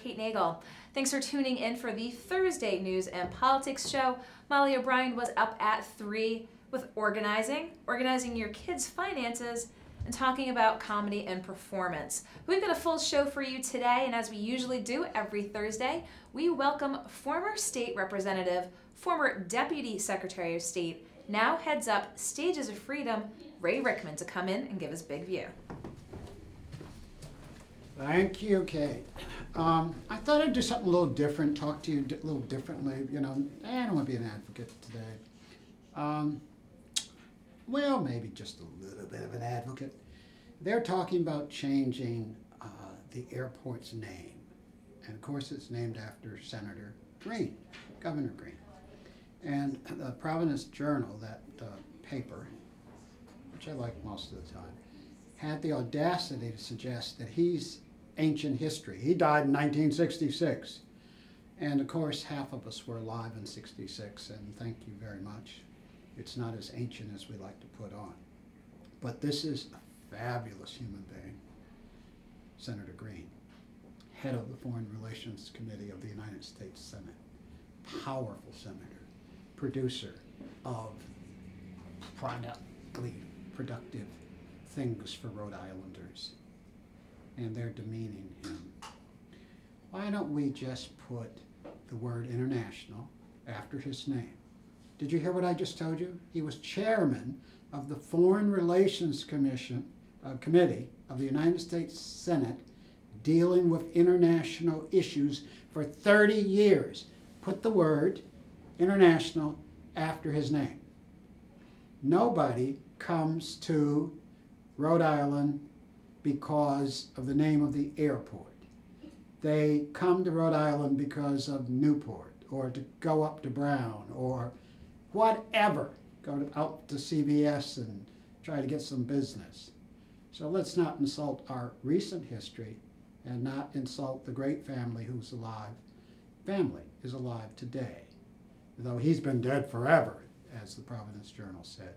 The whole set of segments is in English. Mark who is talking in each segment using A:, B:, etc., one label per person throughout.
A: Kate Nagel. Thanks for tuning in for the Thursday News and Politics show. Molly O'Brien was up at 3 with organizing your kids' finances, and talking about comedy and performance. We've got a full show for you today, and as we usually do every Thursday, we welcome former state representative, former Deputy Secretary of State, now heads up Stages of Freedom, Ray Whitcomb, to come in and give his big view.
B: Thank you, Kate. I thought I'd do something a little different, talk to you a little differently. You know, I don't want to be an advocate today. Well, maybe just a little bit of an advocate. They're talking about changing the airport's name. And of course, it's named after Senator Green, Governor Green. And the Providence Journal, that paper, which I like most of the time, had the audacity to suggest that he's ancient history. He died in 1966. And of course, half of us were alive in 66, and thank you very much. It's not as ancient as we like to put on. But this is a fabulous human being, Senator Green, head of the Foreign Relations Committee of the United States Senate, powerful senator, producer of productive things for Rhode Islanders, and they're demeaning him. Why don't we just put the word international after his name? Did you hear what I just told you? He was chairman of the Foreign Relations Committee of the United States Senate, dealing with international issues for 30 years. Put the word international after his name. Nobody comes to Rhode Island because of the name of the airport. They come to Rhode Island because of Newport, or to go up to Brown, or whatever. Go out to CVS and try to get some business. So let's not insult our recent history and not insult the great family who's alive. Family is alive today, though he's been dead forever, as the Providence Journal said.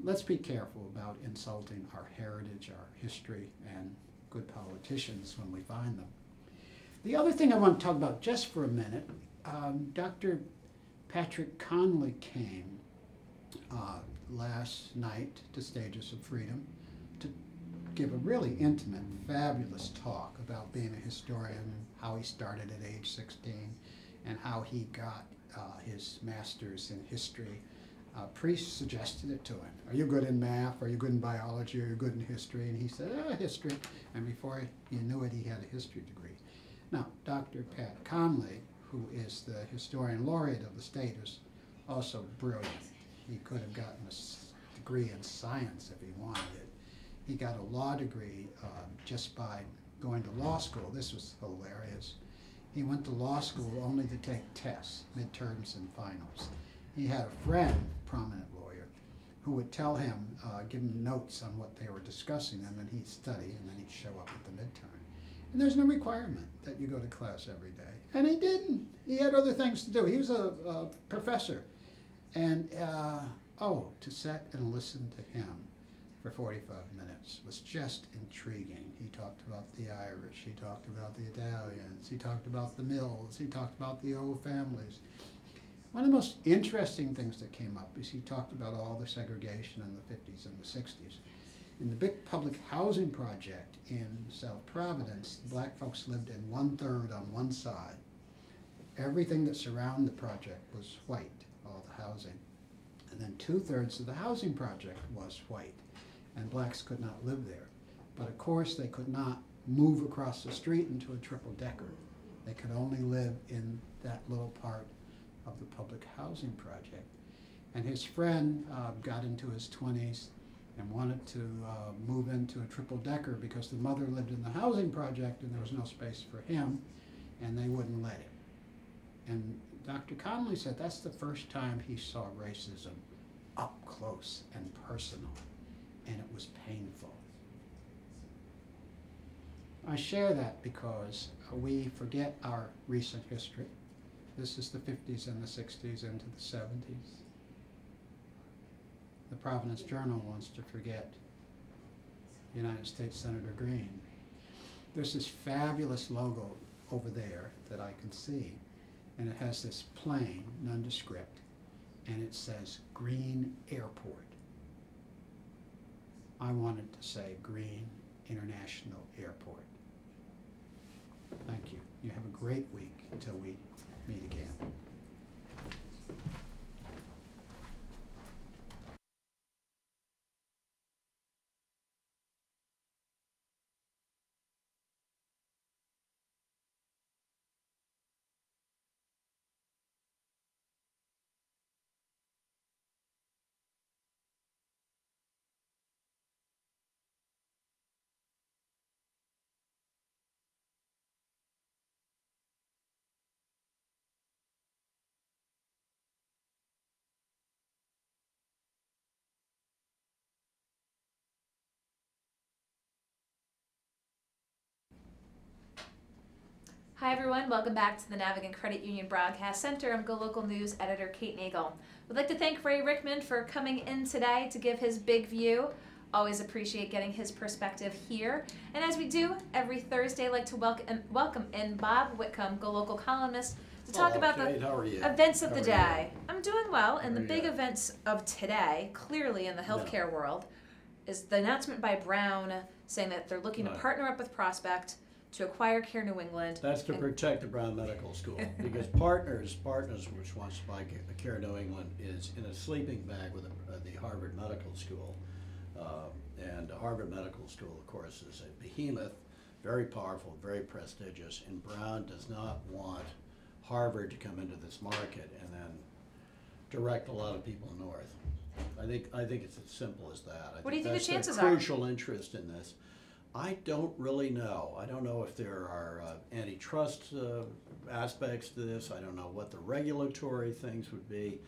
B: Let's be careful about insulting our heritage, our history, and good politicians when we find them. The other thing I want to talk about just for a minute, Dr. Patrick Conley came last night to Stages of Freedom to give a really intimate, fabulous talk about being a historian, how he started at age 16, and how he got his master's in history. Priest suggested it to him. Are you good in math? Are you good in biology? Are you good in history? And he said, history. And before you knew it, he had a history degree. Now, Dr. Pat Conley, who is the historian laureate of the state, is also brilliant. He could have gotten a degree in science if he wanted it. He got a law degree just by going to law school. This was hilarious. He went to law school only to take tests, midterms and finals. He had a friend, prominent lawyer, who would tell him, give him notes on what they were discussing, and then he'd study, and then he'd show up at the midterm. And there's no requirement that you go to class every day. And he didn't. He had other things to do. He was a professor. And, to sit and listen to him for 45 minutes was just intriguing. He talked about the Irish, he talked about the Italians, he talked about the Mills, he talked about the old families. One of the most interesting things that came up is he talked about all the segregation in the 50s and the 60s. In the big public housing project in South Providence, the black folks lived in 1/3 on one side. Everything that surrounded the project was white, all the housing. And then 2/3 of the housing project was white, and blacks could not live there. But of course, they could not move across the street into a triple-decker. They could only live in that little part of the public housing project. And his friend got into his 20s and wanted to move into a triple-decker because the mother lived in the housing project and there was no space for him, and they wouldn't let him. And Dr. Conley said that's the first time he saw racism up close and personal, and it was painful. I share that because we forget our recent history. This is the 50s and the 60s into the 70s. The Providence Journal wants to forget United States Senator Green. There's this fabulous logo over there that I can see, and it has this plain, nondescript, and it says Green Airport. I wanted to say Green International Airport. Thank you. You have a great week until we meet again.
A: Hi everyone, welcome back to the Navigant Credit Union Broadcast Center. I'm GoLocal News Editor Kate Nagel. We'd like to thank Ray Rickman for coming in today to give his big view. Always appreciate getting his perspective here. And as we do every Thursday, I'd like to welcome in Bob Whitcomb, GoLocal columnist, to talk about
C: Kate,
A: the events of the day. I'm doing well, and the big events of today, clearly in the healthcare world, is the announcement by Brown saying that they're looking to partner up with Prospect to acquire Care New England.
C: That's to protect the Brown Medical School, because Partners, which wants to buy Care New England, is in a sleeping bag with the Harvard Medical School. And Harvard Medical School, of course, is a behemoth, very powerful, very prestigious, and Brown does not want Harvard to come into this market and then direct a lot of people north. I think it's as simple as that.
A: What do you think the chances
C: are? That's the crucial interest in this. I don't really know. I don't know if there are antitrust aspects to this. I don't know what the regulatory things would be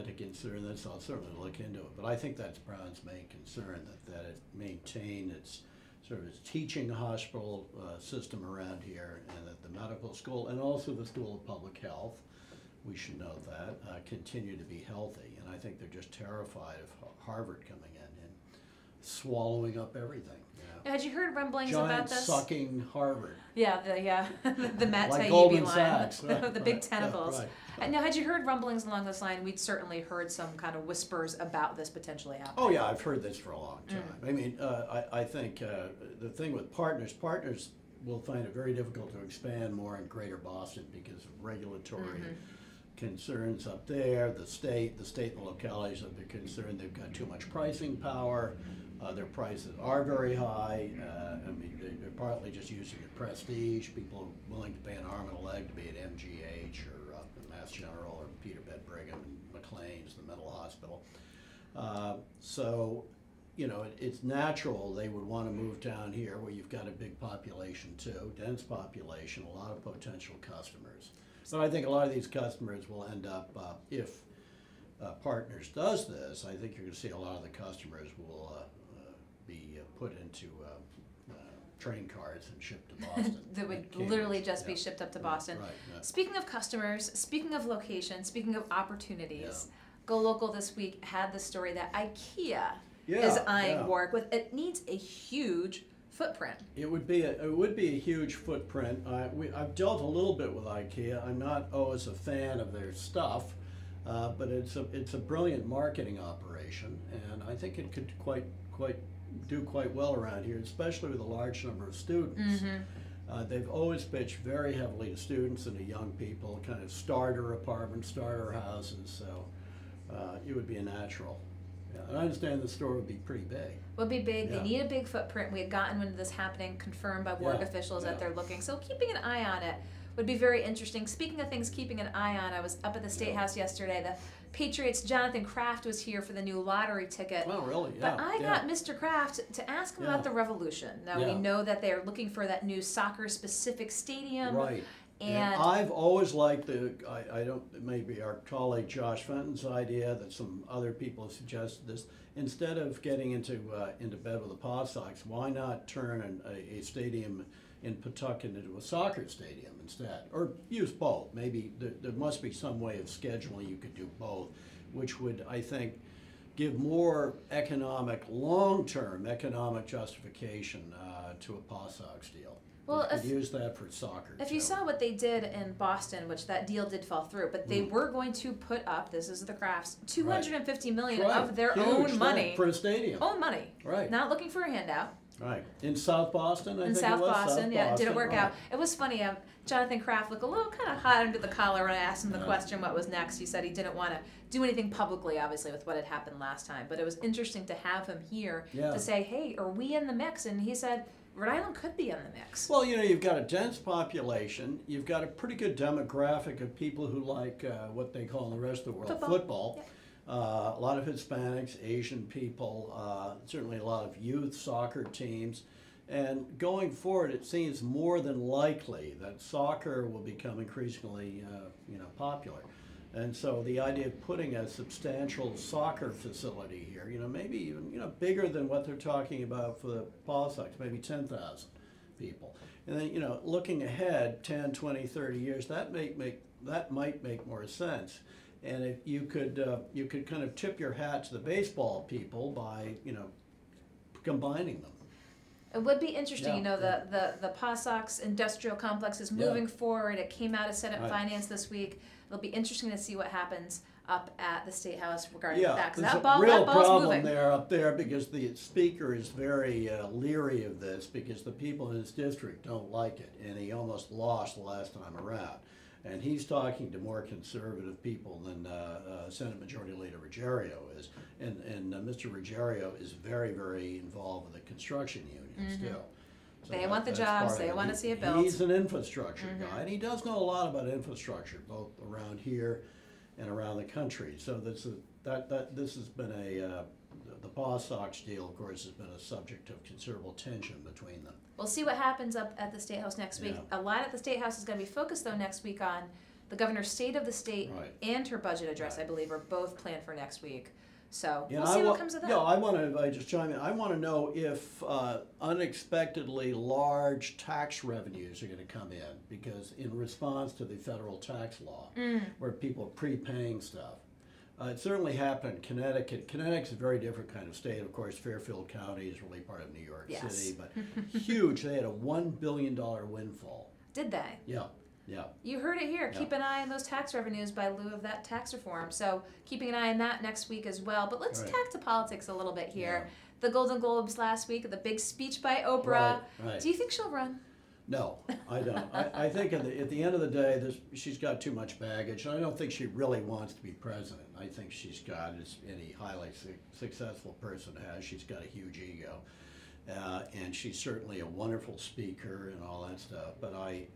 C: to consider this. I'll certainly look into it. But I think that's Brown's main concern, that it maintain its sort of its teaching hospital system around here, and that the medical school and also the School of Public Health, we should note that, continue to be healthy. And I think they're just terrified of Harvard coming in and swallowing up everything.
A: Had you heard rumblings about this?
C: Giant sucking Harvard.
A: Yeah, the Matt
C: like
A: Taibbi
C: Goldman
A: line,
C: Sachs,
A: the big tentacles.
C: Right.
A: Now, had you heard rumblings along this line? We'd certainly heard some kind of whispers about this potentially happening.
C: Oh yeah, I've heard this for a long time. I mean, I think the thing with partners will find it very difficult to expand more in Greater Boston because of regulatory concerns up there. The state and the localities have been concerned they've got too much pricing power. Their prices are very high. I mean, they're partly just using the prestige. People are willing to pay an arm and a leg to be at MGH or Mass General or Peterbed Brigham and McLean's, the mental hospital. So, you know, it's natural they would want to move down here where you've got a big population too, dense population, a lot of potential customers. So I think a lot of these customers will end up, if Partners does this, I think you're going to see a lot of the customers will be put into train cars and shipped to Boston.
A: That would literally just be shipped up to Boston.
C: Right.
A: Speaking of customers, speaking of location, speaking of opportunities, GoLocal this week had the story that IKEA is eyeing work with. It needs a huge footprint. It would be
C: a huge footprint. I've dealt a little bit with IKEA. I'm not always a fan of their stuff, but it's a brilliant marketing operation, and I think it could do quite well around here, especially with a large number of students. They've always pitched very heavily to students and to young people, kind of starter apartments, starter houses, so it would be a natural. And I understand the store would be pretty big.
A: Would be big. They need a big footprint. We had gotten into this happening, confirmed by board officials that they're looking. So keeping an eye on it would be very interesting. Speaking of things keeping an eye on, I was up at the State House yesterday. The Patriots' Jonathan Kraft was here for the new lottery ticket.
C: Oh, really?
A: But I got Mr. Kraft to ask him about the Revolution. Now, we know that they're looking for that new soccer-specific stadium.
C: Right.
A: And
C: I've always liked maybe our colleague Josh Fenton's idea that some other people have suggested this. Instead of getting into bed with the Paw Sox, why not turn a stadium in Pawtucket into a soccer stadium instead? Or use both. Maybe there must be some way of scheduling you could do both, which would, I think, give more long-term economic justification to a Paw Sox deal.
A: Well,
C: you could use that for soccer.
A: If you saw what they did in Boston, which that deal did fall through, but they were going to put up, this is the Crafts, $250 million of their
C: Huge
A: own
C: thing
A: money.
C: for a stadium.
A: Own money.
C: Right.
A: Not looking for a handout.
C: Right. In South Boston, I
A: In
C: think
A: South
C: it was.
A: Boston, yeah, it didn't work
C: right.
A: out. It was funny, Jonathan Kraft looked a little kind of hot under the collar when I asked him the question what was next. He said he didn't want to do anything publicly, obviously, with what had happened last time. But it was interesting to have him here to say, hey, are we in the mix? And he said, Rhode Island could be in the mix.
C: Well, you know, you've got a dense population. You've got a pretty good demographic of people who like what they call in the rest of the world football.
A: Yeah.
C: A lot of Hispanics, Asian people, certainly a lot of youth soccer teams. And going forward, it seems more than likely that soccer will become increasingly, popular. And so the idea of putting a substantial soccer facility here, maybe even, bigger than what they're talking about for the Paw Sox, maybe 10,000 people. And then, looking ahead 10, 20, 30 years, that might make more sense. And if you could kind of tip your hat to the baseball people by, combining them.
A: It would be interesting, the Paw Sox industrial complex is moving forward. It came out of Senate Finance this week. It'll be interesting to see what happens up at the State House regarding that. Because that ball's
C: problem
A: moving.
C: up there because the speaker is very leery of this because the people in his district don't like it, and he almost lost the last time around. And he's talking to more conservative people than Senate Majority Leader Ruggiero is. And Mr. Ruggiero is very, very involved with the construction union still. So
A: they want the jobs. They want to see it built.
C: He's an infrastructure guy, and he does know a lot about infrastructure, both around here and around the country. So this has been the Paw Sox deal, of course, has been a subject of considerable tension between them.
A: We'll see what happens up at the State House next week. A lot at the State House is going to be focused, though, next week on the governor's state of the state and her budget address, I believe, are both planned for next week. So we'll see what comes of that.
C: Yeah, I just chime in. I want to know if unexpectedly large tax revenues are going to come in because in response to the federal tax law, where people are prepaying stuff. It certainly happened in Connecticut. Connecticut's a very different kind of state. Of course, Fairfield County is really part of New York City, but huge. They had a $1 billion windfall.
A: Did they?
C: Yeah. Yeah.
A: You heard it here. Keep an eye on those tax revenues by lieu of that tax reform. So keeping an eye on that next week as well. But let's tack to politics a little bit here. Yeah. The Golden Globes last week, the big speech by Oprah.
C: Right.
A: Do you think she'll run?
C: No, I don't. I think at the end of the day, she's got too much baggage. I don't think she really wants to be president. I think she's got, as any highly successful person has, she's got a huge ego. And she's certainly a wonderful speaker and all that stuff. But I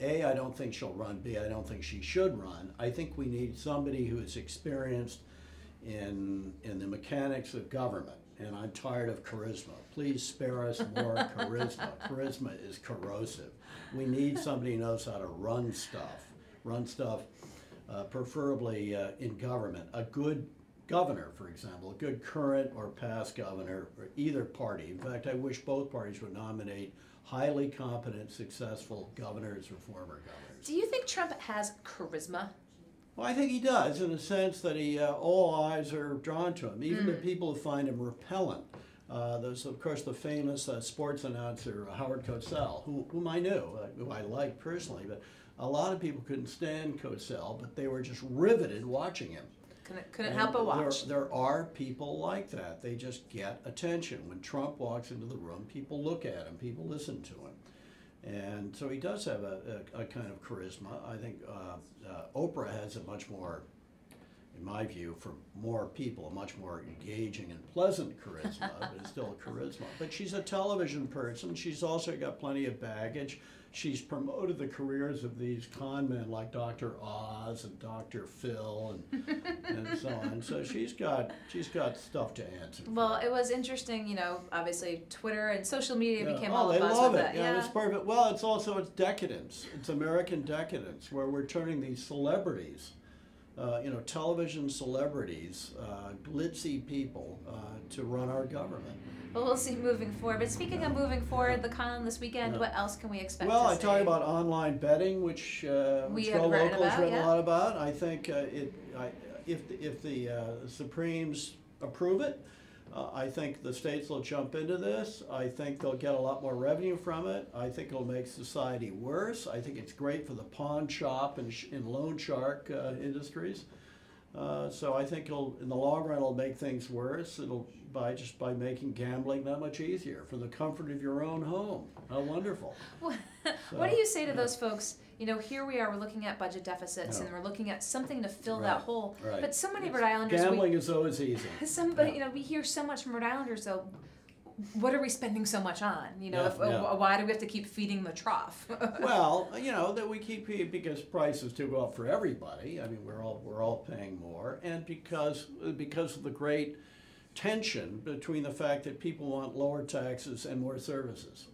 C: don't think she'll run. B, I don't think she should run. I think we need somebody who is experienced in the mechanics of government. And I'm tired of charisma. Please spare us more charisma. Charisma is corrosive. We need somebody who knows how to run stuff, preferably in government. A good governor, for example, a good current or past governor, or either party. In fact, I wish both parties would nominate highly competent, successful governors or former governors.
A: Do you think Trump has charisma?
C: Well, I think he does, in the sense that all eyes are drawn to him, even the people who find him repellent. There's, of course, the famous sports announcer, Howard Cosell, whom I knew, who I liked personally, but a lot of people couldn't stand Cosell, but they were just riveted watching him.
A: Couldn't help but watch.
C: There are people like that. They just get attention. When Trump walks into the room, people look at him, people listen to him. And so he does have a kind of charisma. I think Oprah has a much more, in my view, for more people, a much more engaging and pleasant charisma, but it's still a charisma. But she's a television person. She's also got plenty of baggage. She's promoted the careers of these con men like Dr. Oz and Dr. Phil and so on. So she's got stuff to answer.
A: Well, it was interesting, obviously Twitter and social media became all
C: they
A: the buzz
C: love
A: with
C: it.
A: it. Yeah,
C: it's perfect. Well, it's decadence. It's American decadence, where we're turning these celebrities, television celebrities, glitzy people, to run our government.
A: Well, we'll see moving forward. But speaking of moving forward, the Columnist this weekend, what else can we expect
C: Well,
A: to
C: I
A: see?
C: talk about online betting, which GoLocal has written a lot about. I think if the Supremes approve it, I think the states will jump into this. I think they'll get a lot more revenue from it. I think it'll make society worse. I think it's great for the pawn shop and loan shark industries. So I think in the long run, it'll make things worse. It'll just by making gambling that much easier from the comfort of your own home. How wonderful!
A: What do you say to those folks? You know, here we are, we're looking at budget deficits, and we're looking at something to fill that hole.
C: Right.
A: But so many Rhode Islanders,
C: gambling is always easy.
A: You know, we hear so much from Rhode Islanders, though. What are we spending so much on? You know, why do we have to keep feeding the trough?
C: Well, you know, that we keep because prices do go up for everybody. I mean, we're all paying more, and because of the great tension between the fact that people want lower taxes and more services.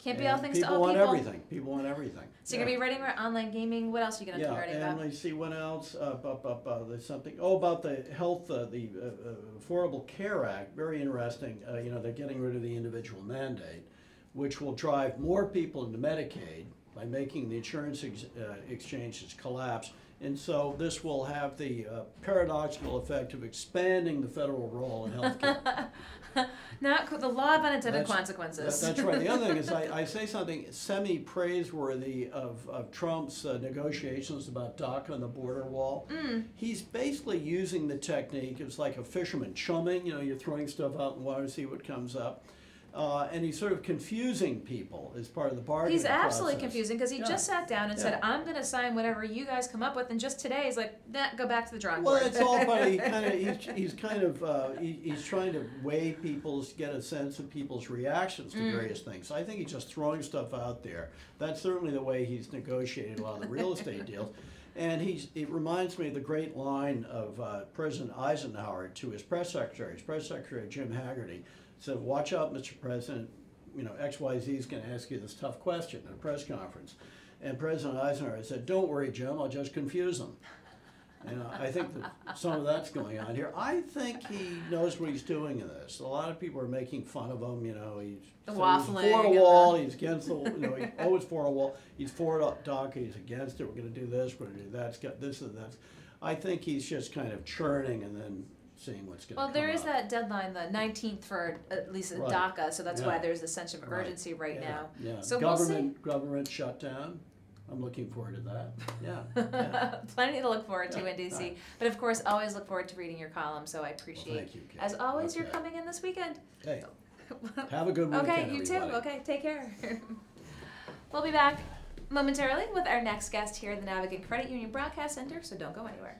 A: Can't be all things to all
C: people.
A: people.
C: People want everything.
A: So you're going to be writing about online gaming. What else are you going to be writing about?
C: Yeah, and let's see what else. There's something. Oh, about the health, the Affordable Care Act. Very interesting. You know, they're getting rid of the individual mandate, which will drive more people into Medicaid by making the insurance exchanges collapse. And so this will have the paradoxical effect of expanding the federal role in health care.
A: Not the law of unintended consequences.
C: That's right. The other thing is I say something semi-praiseworthy of Trump's negotiations about DACA and the border wall. He's basically using the technique. It's like a fisherman chumming. You know, you're throwing stuff out in water to see what comes up. And he's sort of confusing people as part of the bargaining
A: He's absolutely
C: process.
A: confusing because he just sat down and said, I'm going to sign whatever you guys come up with, and just today he's like, nah, go back to the drawing board.
C: Well, it's all part of, he's trying to weigh get a sense of people's reactions to various things. So I think he's just throwing stuff out there. That's certainly the way he's negotiated a lot of the real estate deals. And it reminds me of the great line of President Eisenhower to his press secretary Jim Haggerty. Said, watch out, Mr. President, you know, XYZ is going to ask you this tough question at a press conference. And President Eisenhower said, don't worry, Jim, I'll just confuse them. And I think that some of that's going on here. I think he knows what he's doing in this. A lot of people are making fun of him, you know, he's
A: waffling.
C: For a wall, he's against the, you know, he's always for a wall. He's for DACA, he's against it, we're going to do this, we're going to do that, it's got this and that. I think he's just kind of churning and then seeing what's going to come
A: Well, there is
C: up.
A: that deadline, the 19th for at least DACA, so that's why there's a sense of urgency right now.
C: Yeah.
A: So
C: government shutdown. I'm looking forward to that. Yeah.
A: Plenty to look forward to in DC. But of course, always look forward to reading your column, so I appreciate
C: thank you, Kate.
A: as always, you're coming in this weekend.
C: Hey, have a good weekend,
A: Okay, you too.
C: everybody.
A: Okay, take care. We'll be back momentarily with our next guest here at the Navigant Credit Union Broadcast Center, so don't go anywhere.